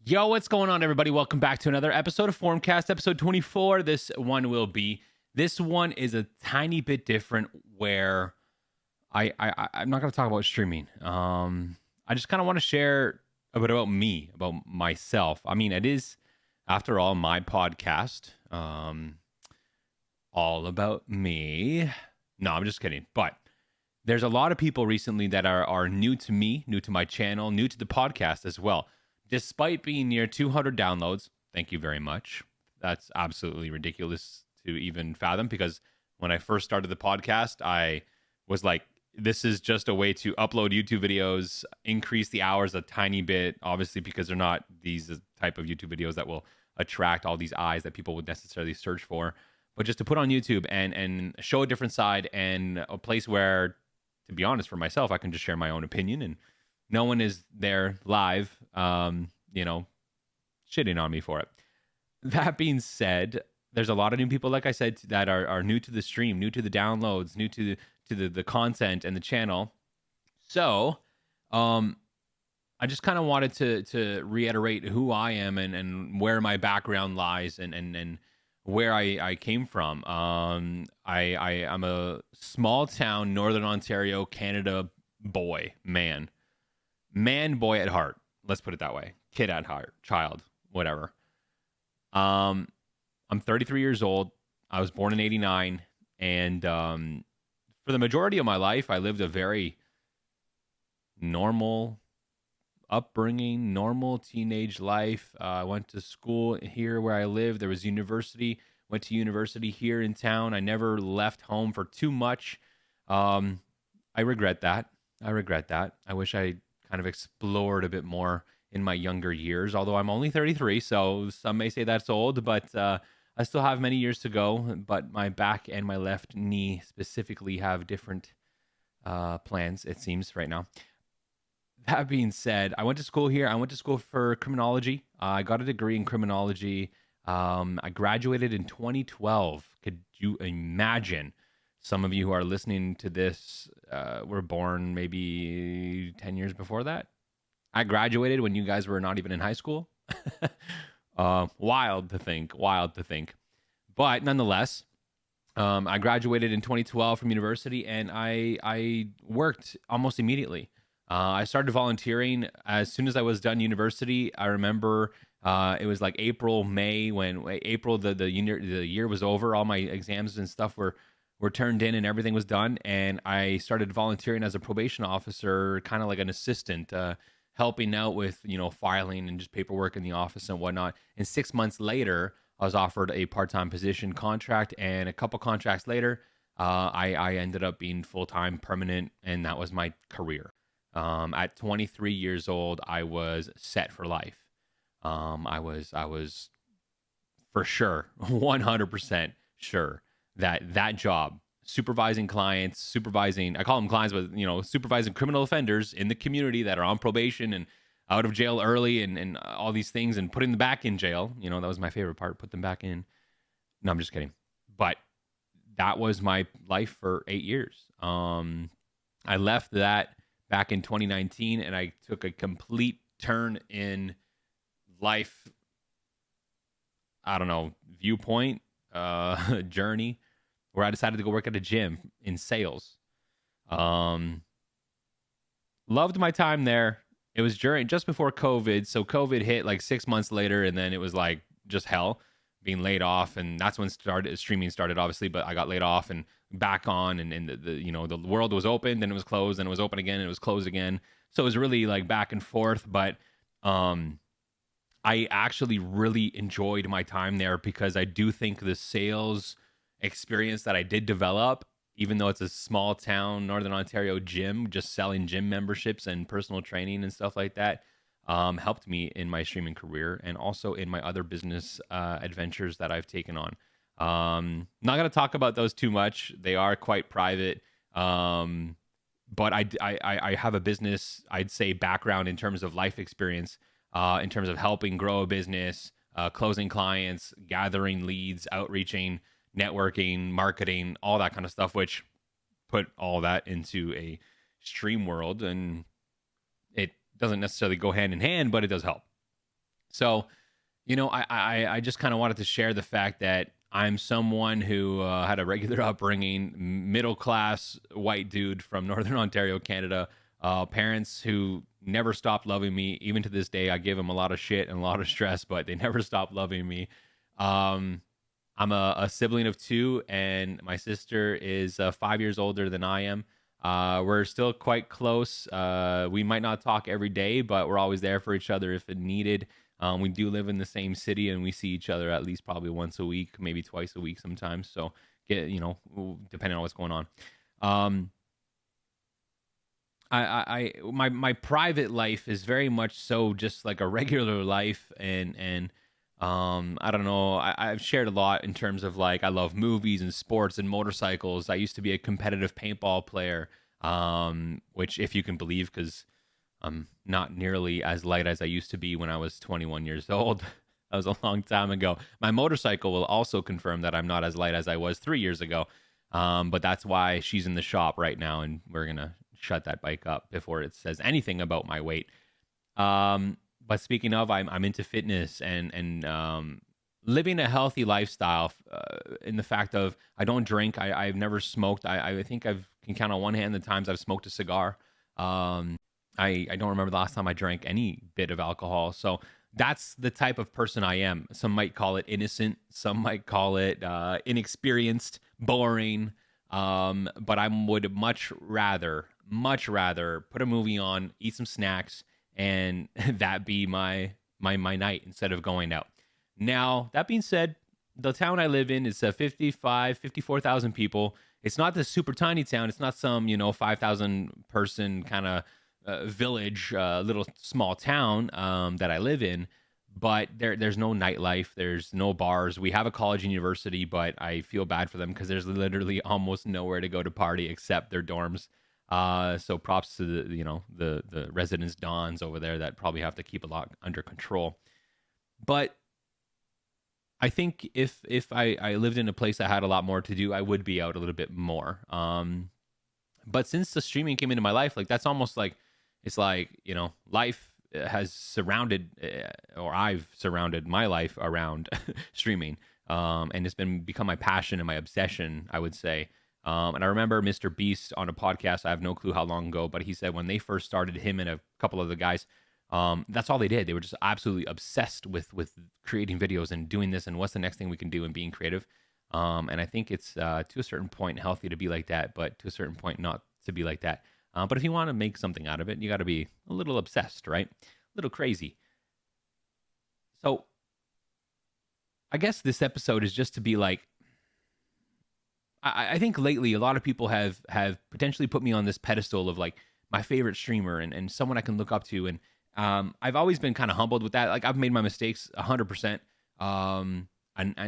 Yo, what's going on, everybody? Welcome back to another episode of Formcast, episode 24. This one is a tiny bit different where I'm not going to talk about streaming. I just kind of want to share a bit about me, about myself. I mean, it is, after all, my podcast, all about me. No, I'm just kidding. But there's a lot of people recently that are new to me, new to my channel, new to the podcast as well. Despite being near 200 downloads, thank you very much. That's absolutely ridiculous to even fathom, because when I first started the podcast, I was like, this is just a way to upload YouTube videos, increase the hours a tiny bit, obviously, because they're not these type of YouTube videos that will attract all these eyes that people would necessarily search for, but just to put on YouTube and show a different side and a place where, to be honest, for myself, I can just share my own opinion and no one is there live, shitting on me for it. That being said, there's a lot of new people, like I said, that are new to the stream, new to the downloads, new to the content and the channel. So, I just kind of wanted to reiterate who I am and where my background lies and where I came from. I'm a small town, Northern Ontario, Canada boy, man, boy at heart. Let's put it that way. Kid at heart, child, whatever. I'm 33 years old. I was born in 89. And for the majority of my life, I lived a very normal upbringing, normal teenage life. I went to school here where I live. There was university. Went to university here in town. I never left home for too much. I regret that. I wish I kind of explored a bit more in my younger years, although I'm only 33, so some may say that's old, but I still have many years to go. But my back and my left knee specifically have different plans, it seems, right now. That being said, I went to school here. I went to school for criminology. I got a degree in criminology. I graduated in 2012. Could you imagine? Some of you who are listening to this were born maybe 10 years before that. I graduated when you guys were not even in high school. Wild to think. But nonetheless, I graduated in 2012 from university, and I worked almost immediately. I started volunteering as soon as I was done university. I remember it was like April, May, when April the year was over. All my exams and stuff were turned in and everything was done. And I started volunteering as a probation officer, kind of like an assistant, helping out with, filing and just paperwork in the office and whatnot. And 6 months later, I was offered a part-time position contract. And a couple contracts later, I ended up being full-time, permanent, and that was my career. At 23 years old, I was set for life. I was for sure, 100% sure that job, supervising clients, I call them clients, but supervising criminal offenders in the community that are on probation and out of jail early and all these things, and putting them back in jail. That was my favorite part, put them back in. No, I'm just kidding. But that was my life for 8 years. I left that back in 2019, and I took a complete turn in life, viewpoint, journey, where I decided to go work at a gym in sales. Loved my time there. It was just before COVID. So COVID hit like 6 months later, and then it was like just hell, being laid off. And that's when streaming started, obviously, but I got laid off and back on, and the world was open, then it was closed, then it was open again, and it was closed again. So it was really like back and forth. But I actually really enjoyed my time there, because I do think the sales experience that I did develop, even though it's a small town, Northern Ontario gym, just selling gym memberships and personal training and stuff like that, helped me in my streaming career and also in my other business adventures that I've taken on. Not going to talk about those too much. They are quite private. But I have a business, I'd say, background in terms of life experience, in terms of helping grow a business, closing clients, gathering leads, outreaching, networking, marketing, all that kind of stuff, which put all that into a stream world. And it doesn't necessarily go hand in hand, but it does help. So, I just kind of wanted to share the fact that I'm someone who had a regular upbringing, middle class white dude from Northern Ontario, Canada. Parents who never stopped loving me. Even to this day, I give them a lot of shit and a lot of stress, but they never stopped loving me. Um, I'm a sibling of two, and my sister is 5 years older than I am. We're still quite close. We might not talk every day, but we're always there for each other if it needed. We do live in the same city, and we see each other at least probably once a week, maybe twice a week sometimes. So, depending on what's going on. My private life is very much so just like a regular life, and I don't know. I've shared a lot in terms of like I love movies and sports and motorcycles. I used to be a competitive paintball player, which if you can believe, because I'm not nearly as light as I used to be when I was 21 years old. That was a long time ago. My motorcycle will also confirm that I'm not as light as I was 3 years ago. But that's why she's in the shop right now, and we're gonna shut that bike up before it says anything about my weight. But speaking of, I'm into fitness and living a healthy lifestyle. In the fact of I don't drink. I've never smoked. I think can count on one hand the times I've smoked a cigar. I don't remember the last time I drank any bit of alcohol. So that's the type of person I am. Some might call it innocent. Some might call it inexperienced, boring. But I would much rather put a movie on, eat some snacks, and that be my night instead of going out. Now, that being said, the town I live in is 54,000 people. It's not this super tiny town. It's not some, 5,000 person kind of village, little small town that I live in. But there's no nightlife. There's no bars. We have a college and university, but I feel bad for them because there's literally almost nowhere to go to party except their dorms. So props to the residence dons over there that probably have to keep a lot under control. But I think if I lived in a place that had a lot more to do, I would be out a little bit more. But since the streaming came into my life, like that's almost like it's like life has surrounded, or I've surrounded my life around streaming, and it's become my passion and my obsession, I would say. And I remember Mr. Beast on a podcast, I have no clue how long ago, but he said when they first started, him and a couple of the guys, that's all they did. They were just absolutely obsessed with creating videos and doing this and what's the next thing we can do and being creative. And I think it's to a certain point healthy to be like that, but to a certain point not to be like that. But if you want to make something out of it, you got to be a little obsessed, right? A little crazy. So I guess this episode is just to be like, I think lately a lot of people have potentially put me on this pedestal of like my favorite streamer and someone I can look up to. And I've always been kind of humbled with that. Like I've made my mistakes 100%. And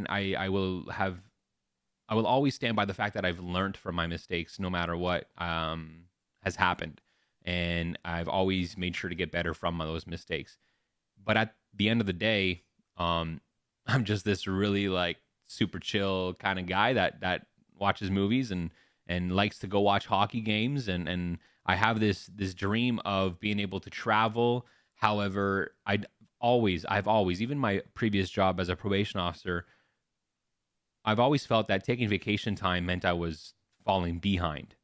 I will always stand by the fact that I've learned from my mistakes no matter what has happened. And I've always made sure to get better from those mistakes. But at the end of the day, I'm just this really like super chill kind of guy that watches movies and likes to go watch hockey games. And I have this dream of being able to travel. However, I've always, even my previous job as a probation officer, I've always felt that taking vacation time meant I was falling behind.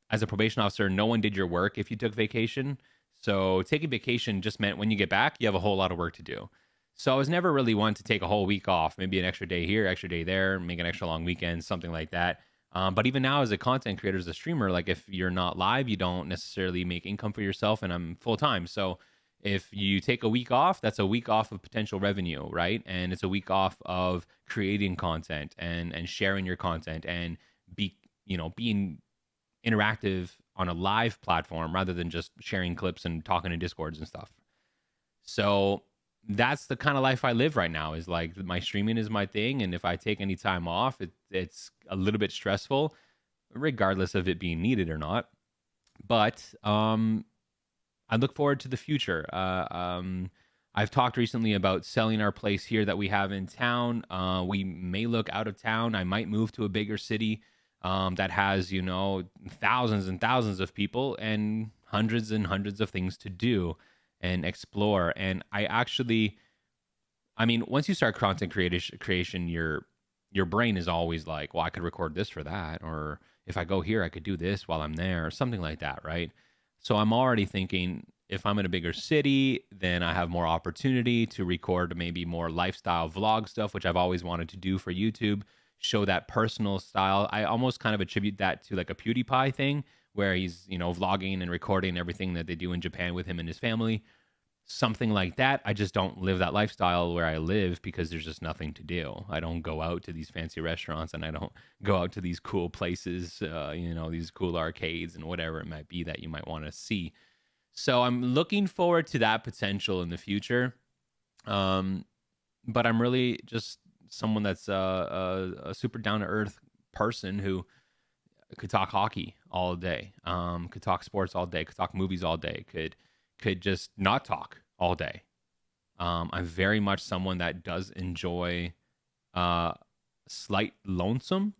As a probation officer, no one did your work if you took vacation. So taking vacation just meant when you get back, you have a whole lot of work to do. So I was never really one to take a whole week off, maybe an extra day here, extra day there, make an extra long weekend, something like that. But even now as a content creator, as a streamer, like if you're not live, you don't necessarily make income for yourself, and I'm full time. So if you take a week off, that's a week off of potential revenue, right? And it's a week off of creating content and sharing your content and being interactive on a live platform rather than just sharing clips and talking in Discords and stuff. So that's the kind of life I live right now, is like my streaming is my thing. And if I take any time off, it's a little bit stressful, regardless of it being needed or not. But I look forward to the future. I've talked recently about selling our place here that we have in town. We may look out of town. I might move to a bigger city that has, thousands and thousands of people and hundreds of things to do. and explore. And I mean, once you start content creation, your brain is always like, well, I could record this for that, or if I go here, I could do this while I'm there, or something like that, right? So I'm already thinking, if I'm in a bigger city, then I have more opportunity to record maybe more lifestyle vlog stuff, which I've always wanted to do for YouTube, show that personal style. I almost kind of attribute that to like a PewDiePie thing, where he's, vlogging and recording everything that they do in Japan with him and his family, something like that. I just don't live that lifestyle where I live because there's just nothing to do. I don't go out to these fancy restaurants, and I don't go out to these cool places, these cool arcades and whatever it might be that you might want to see. So I'm looking forward to that potential in the future. But I'm really just someone that's a super down to earth person who could talk hockey all day, could talk sports all day, could talk movies all day, could just not talk all day. I'm very much someone that does enjoy slight lonesome,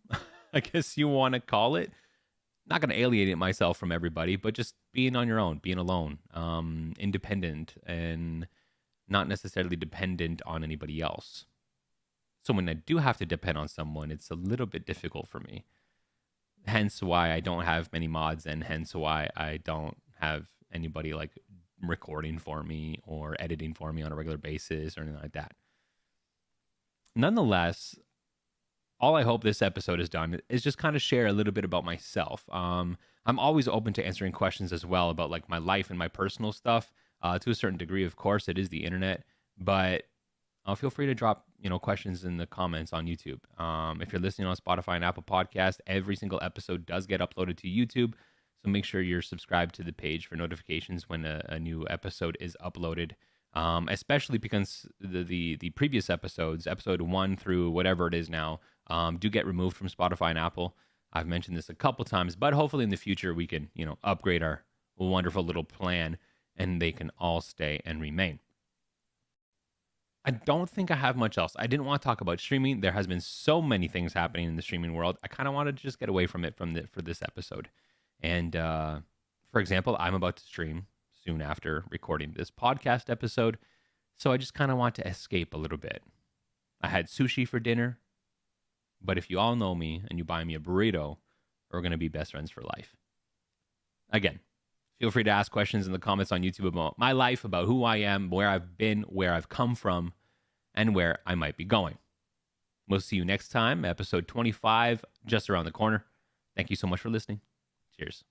I guess you want to call it. Not going to alienate myself from everybody, but just being on your own, being alone, independent, and not necessarily dependent on anybody else. So when I do have to depend on someone, it's a little bit difficult for me. Hence why I don't have many mods, and hence why I don't have anybody like recording for me or editing for me on a regular basis or anything like that. Nonetheless, all I hope this episode has done is just kind of share a little bit about myself. I'm always open to answering questions as well about like my life and my personal stuff. To a certain degree, of course, it is the internet, but feel free to drop questions in the comments on YouTube. If you're listening on Spotify and Apple Podcast, every single episode does get uploaded to YouTube. So make sure you're subscribed to the page for notifications when a new episode is uploaded. Especially because the previous episodes, episode 1 through whatever it is now, do get removed from Spotify and Apple. I've mentioned this a couple times, but hopefully in the future we can, upgrade our wonderful little plan and they can all stay and remain. I don't think I have much else. I didn't want to talk about streaming. There has been so many things happening in the streaming world. I kind of wanted to just get away from it for this episode. And for example, I'm about to stream soon after recording this podcast episode. So I just kind of want to escape a little bit. I had sushi for dinner, but if you all know me and you buy me a burrito, we're going to be best friends for life. Again, feel free to ask questions in the comments on YouTube about my life, about who I am, where I've been, where I've come from, and where I might be going. We'll see you next time, episode 25, just around the corner. Thank you so much for listening. Cheers.